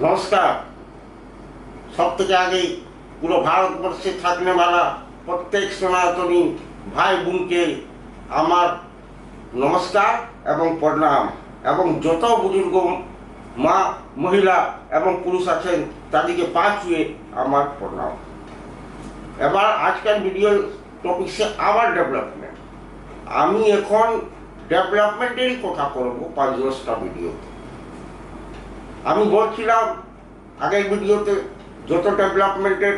नमस्कार। सब থেকে আগে পুরো ভারতবর্ষে থাকने वाला প্রত্যেক সনাতনী ভাই বোনকে আমার নমস্কার এবং প্রণাম এবং যত বুজুর্গ মা মহিলা এবং পুরুষ আছেন তাদেরকে পা ছুঁয়ে আমার প্রণাম। এবার আজকের ভিডিও টপিক সে আবার ডেভেলপমেন্ট। আমি এখন ডেভেলপমেন্টেরই কথা করব ৫-১০টা ভিডিও। আমি বলছিলাম আগের ভিডিওতে যত ডেভেলপমেন্টের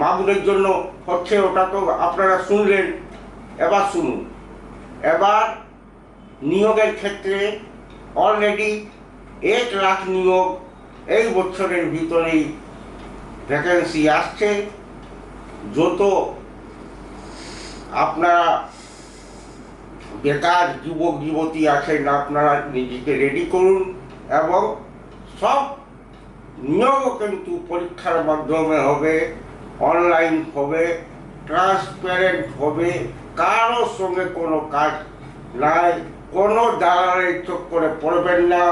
মা বোনের জন্য হচ্ছে ওটা তো আপনারা শুনলেন। এবার শুনুন, এবার নিয়োগের ক্ষেত্রে অলরেডি ১ লাখ নিয়োগ এই বছরের ভিতরেই ভ্যাকেন্সি আসছে। যত আপনারা বেকার যুবক যুবতী আছেন আপনারা নিজেকে রেডি করুন এবং সব নিয়োগও কিন্তু পরীক্ষার মাধ্যমে হবে, অনলাইন হবে, ট্রান্সপারেন্ট হবে, কারোর সঙ্গে কোনো কাজ নাই, কোনো দালালের চক্করে পড়বেন না,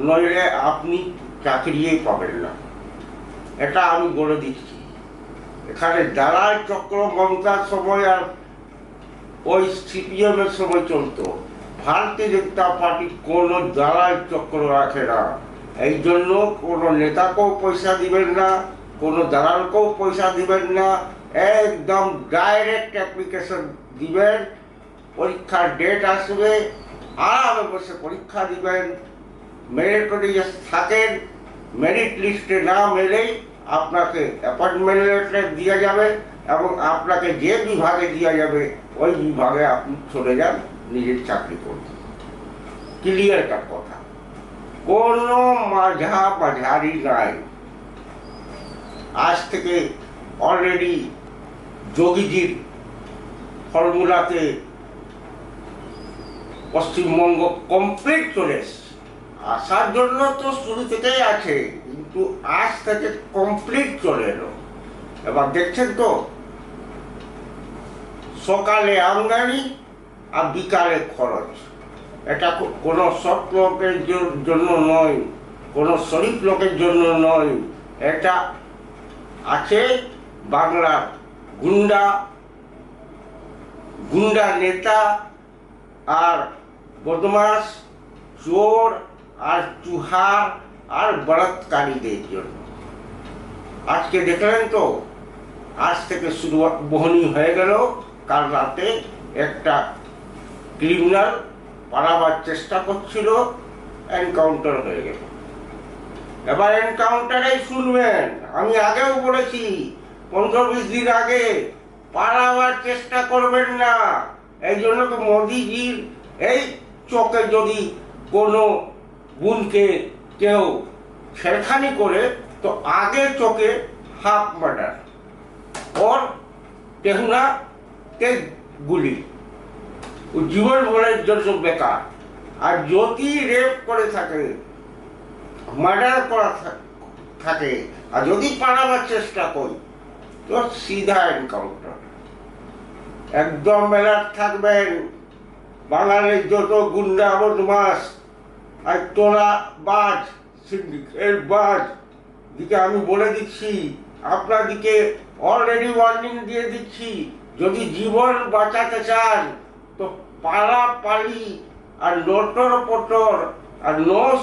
নইলে আপনি চাকরিই পাবেন না। এটা আমি বলে দিচ্ছি। এখানে দালাল চক্র মমতার সময় আর ওই সিপিএমের সময় চলতো। ভারতীয় জনতা পার্টি কোনো দালাল চক্র রাখে না। এই জন্য কোনো নেতাকেও পয়সা দিবেন না, কোনো দালালকেও পয়সা দিবেন না, একদম ডাইরেক্ট অ্যাপ্লিকেশন দিবেন। পরীক্ষার ডেট আসবে, আরামে বসে পরীক্ষা দিবেন। মেরিট লিস্ট থাকেন, মেরিট লিস্টে না মেলেই আপনাকে অ্যাপয়েন্টমেন্ট লেটার দেওয়া যাবে এবং আপনাকে যে বিভাগে দেওয়া যাবে ওই বিভাগে আপনি চলে যান নিজের চাকরি করতে। ক্লিয়ার কাট কথা, কোনো মাঝারি নাই। আজ থেকে অলরেডি যোগীজির ফর্মুলাতে পশ্চিমবঙ্গ কমপ্লিট চলে এসছে। আসার জন্য তো শুরু থেকেই আছে, কিন্তু আজ থেকে কমপ্লিট চলে এলো। এবার দেখছেন তো, সকালে আমদানি আর বিকালে খরচ। এটা কোনো সৎ লোকের জন্য নয়, কোনো শরীফ লোকের জন্য নয়। এটা আছে বাংলার গুন্ডা নেতা আর বদমাস, চোর আর চুহার আর বলাৎকারীদের জন্য। আজকে দেখলেন তো, আজ থেকে শুরু বহনি হয়ে গেল। কাল রাতে একটা ক্রিমিনাল পালাবার চেষ্টা করছিল, এনকাউন্টার হয়ে গেল। এবার এনকাউন্টারেই শুনবেন, আমি আগেও বলেছি ১৫-২০ দিন আগে, পালাবার চেষ্টা করবেন না। এই জন্য তো মোদিজির এই চোখে যদি কোনো বোনকে কেউ ছেড়খানি করে তো আগে চোখে হাফ মার্ডার ওর টেহুনাতে গুলি, জীবন ভরের জন্য বেকার। আর যদি রেপ করে থাকে, মার্ডার করা থাকে, আর যদি পালাবার চেষ্টা করি তো সিধা এনকাউন্টার। একদম অ্যালার্ট থাকবেন। বাঙালির যত গুন্ডা বদমাস আর তোলা বাজ, সিন্ডিকেট বাজ দিকে আমি বলে দিচ্ছি, আপনাদিকে অলরেডি ওয়ার্নিং দিয়ে দিচ্ছি। যদি জীবন বাঁচাতে চান তো পালাপালি আর লটর পটর আর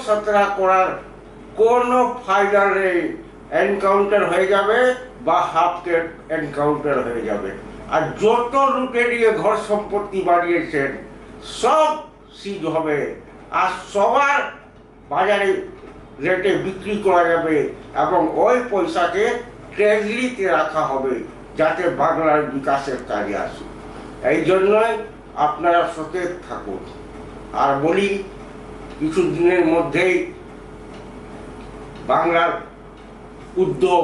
সতরা করার কোনো ফায়দা নেই। এনকাউন্টার হয়ে যাবে বা হাফকে এনকাউন্টার হয়ে যাবে। আর যত লুটে নিয়ে ঘর সম্পত্তি বাড়িয়েছেন সব সিজ হবে, আর সবার বাজারে রেটে বিক্রি করা যাবে এবং ওই পয়সাকে ট্রেজারিতে রাখা হবে যাতে বাংলার বিকাশের কাজে আসে। এই জন্যই আপনারা সচেত থাকুন। আর বলি, কিছুদিনের মধ্যেই বাংলার উদ্যোগ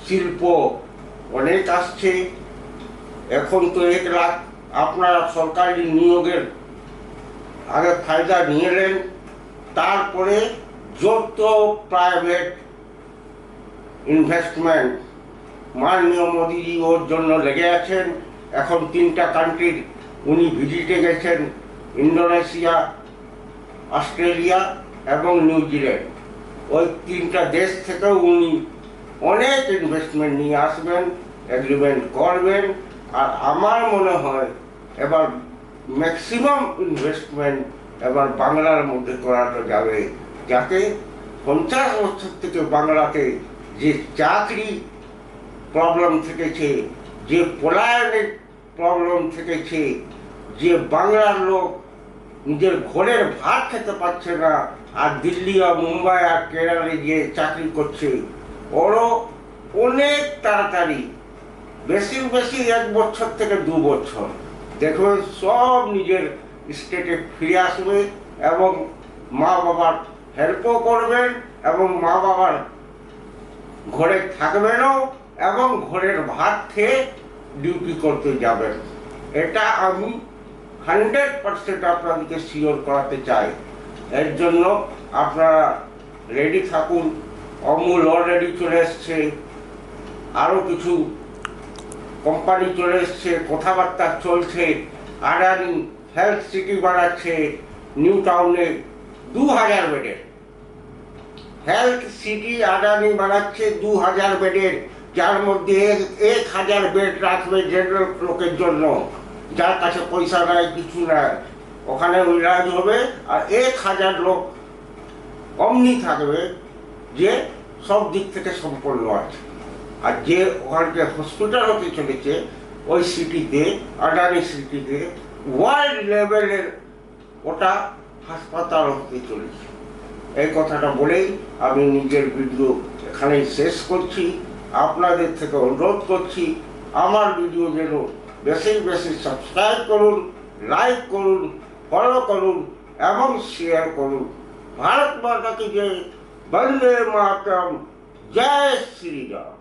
শিল্প অনেক আসছে। এখন তো ১ লাখ আপনারা সরকারি নিয়োগের আগে ফায়দা নিয়ে নেন, তারপরে যত প্রাইভেট ইনভেস্টমেন্ট মাননীয় মোদিজি ওর জন্য লেগে আছেন। এখন 3টা কান্ট্রির উনি ভিজিটে গেছেন, ইন্দোনেশিয়া, অস্ট্রেলিয়া এবং নিউজিল্যান্ড। ওই তিনটা দেশ থেকে উনি অনেক ইনভেস্টমেন্ট নিয়ে আসবেন, এগ্রিমেন্ট করবেন। আর আমার মনে হয় এবার ম্যাক্সিমাম ইনভেস্টমেন্ট এবার বাংলার মধ্যে করানো যাবে, যাতে 50 বছর থেকে বাংলাতে যে চাকরি প্রবলেম থেকেছে, যে পলায়নের প্রবলেম থেকেছে, যে বাংলার লোক নিজের ঘরের ভাত খেতে পারছে না, আর দিল্লি আর মুম্বাই আর কেরালে গিয়ে চাকরি করছে, ওরও অনেক তাড়াতাড়ি, বেশি বেশি 1 বছর থেকে 2 বছর দেখবেন সব নিজের স্টেটে ফিরে আসবে, এবং মা বাবার হেল্পও করবেন, এবং মা বাবার ঘরে থাকবেনও, এবং ঘরের ভাত খেয়ে ডিউটি করতে যাবেন। এটা আমি 100% আপনাদেরকে শিওর করাতে চাই। এর জন্য আপনারা রেডি থাকুন। অমূল অলরেডি চলে এসছে, আরও কিছু কোম্পানি চলে এসছে, কথাবার্তা চলছে। আদানি হেলথ সিটি বানাচ্ছে নিউ টাউনে 2000 বেডের হেলথ সিটি। আদানি বানাচ্ছে 2000 বেডের, যার মধ্যে 1000 বেড রাখবে জেনারেল লোকের জন্য, যার কাছে পয়সা নাই, কিছু নাই, ওখানে ইলাজ হবে। আর 1000 লোক অমনি থাকবে যে সব দিক থেকে সম্পন্ন আছে। আর যে ওখানে হসপিটাল হতে চলেছে ওই সিটিতে, আদানি সিটিতে, ওয়ার্ল্ড লেভেলের ওটা হাসপাতাল হতে চলেছে। এই কথাটা বলেই আমি নিজের ভিডিও এখানেই শেষ করছি। আপনাদের থেকে অনুরোধ করছি, আমার ভিডিও যেন বেশি বেশি সাবস্ক্রাইব করুন, লাইক করুন, ফলো করুন এবং শেয়ার করুন। ভারত মাতা কি জয়, বন্দে মাতরম, জয় শ্রীরাম।